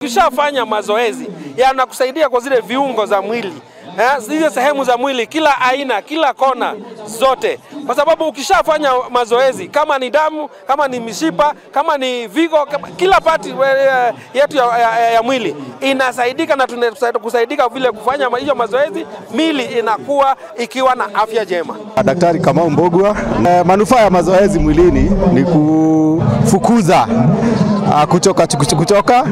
Ukishafanya mazoezi yanakusaidia kwa zile viungo za mwili, zile sehemu za mwili, kila aina, kila kona zote. Kwa sababu ukishafanya mazoezi, kama ni damu, kama ni mishipa, kama ni vigo, kila pati yetu ya mwili inasaidika, na tunakusaidika vile kufanya hiyo mazoezi, mili inakuwa ikiwa na afya njema. Daktari Kamau Mbogwa, manufaa ya mazoezi mwilini ni kufukuza kuchoka,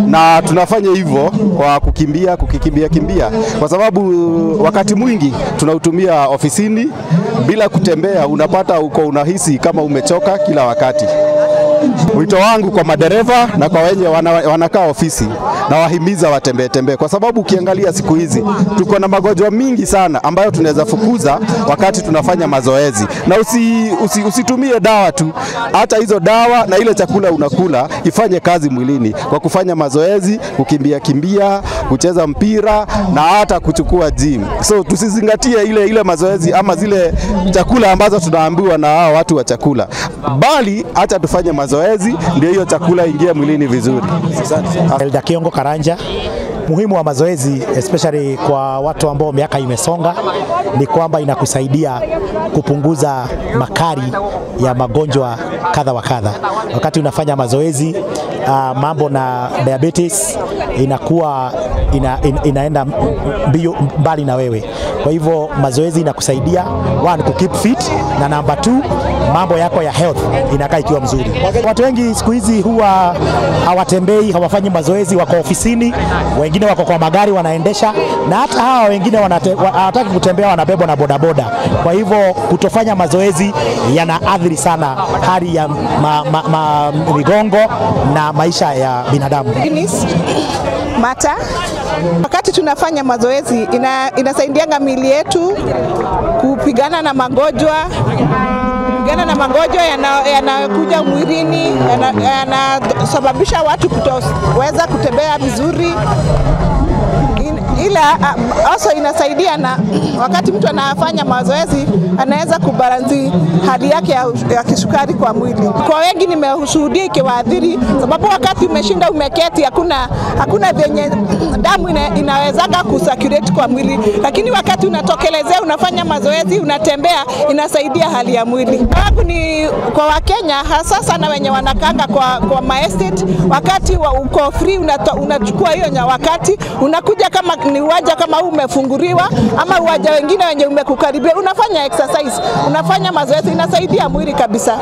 na tunafanya hivyo kwa kukimbia kwa sababu wakati mwingi tunautumia ofisini bila kutembea, unapata unahisi kama umechoka kila wakati. Wito wangu kwa madereva na kwa wenye wanakaa ofisi, na wahimiza watembee, kwa sababu ukiangalia siku hizi tuko na magonjwa mingi sana ambayo tunaweza fukuza wakati tunafanya mazoezi. Na usitumie dawa tu, hata hizo dawa na ile chakula unakula ifanye kazi mwilini kwa kufanya mazoezi, kukimbia, kucheza mpira na hata kuchukua gym. So tusizingatie ile mazoezi ama zile chakula ambazo tunaambiwa na hao watu wa chakula, bali hata tufanye mazoezi ndio hiyo chakula ingie mwilini vizuri. Elda Kiongo Karanja. Muhimu wa mazoezi especially kwa watu ambao miaka imesonga ni kwamba inakusaidia kupunguza makali ya magonjwa kadha wa kadha. Wakati unafanya mazoezi, mambo na diabetes inakuwa inaenda mbali na wewe. Kwa hivyo mazoezi inakusaidia one, ku keep fit, na number 2, mambo yako ya health inakaa ikiwa mzuri. Watu wengi siku hizi huwa hawatembei, hawafanyi mazoezi, wako ofisini, wengine wako kwa magari wanaendesha, na hata hawa wengine hawataki kutembea, wanabebwa na bodaboda. Kwa hivyo kutofanya mazoezi yanaathiri sana hali ya migongo na maisha ya binadamu. Mata, wakati tunafanya mazoezi inasaidianga miili yetu kupigana na magonjwa, yanayokuja mwilini, yanasababisha watu kutoweza kutembea vizuri. Ila also inasaidia, na wakati mtu anafanya mazoezi anaweza kubalansi hali yake ya kisukari kwa mwili. Kwa wengi nimeshuhudia ikiwaathiri, sababu wakati umeshinda umeketi hakuna venye damu inawezanga kucirculate kwa mwili, lakini wakati unatokelezea, unafanya mazoezi, unatembea, inasaidia hali ya mwili. Wangu ni kwa Wakenya hasa sana wenye wanakanga kwa maestate, wakati uko free unachukua hiyo wakati unakuja, kama ni uwanja kama huu umefunguriwa ama uwanja wengine wenye umekukaribia, unafanya exercise, unafanya mazoezi, inasaidia mwili kabisa.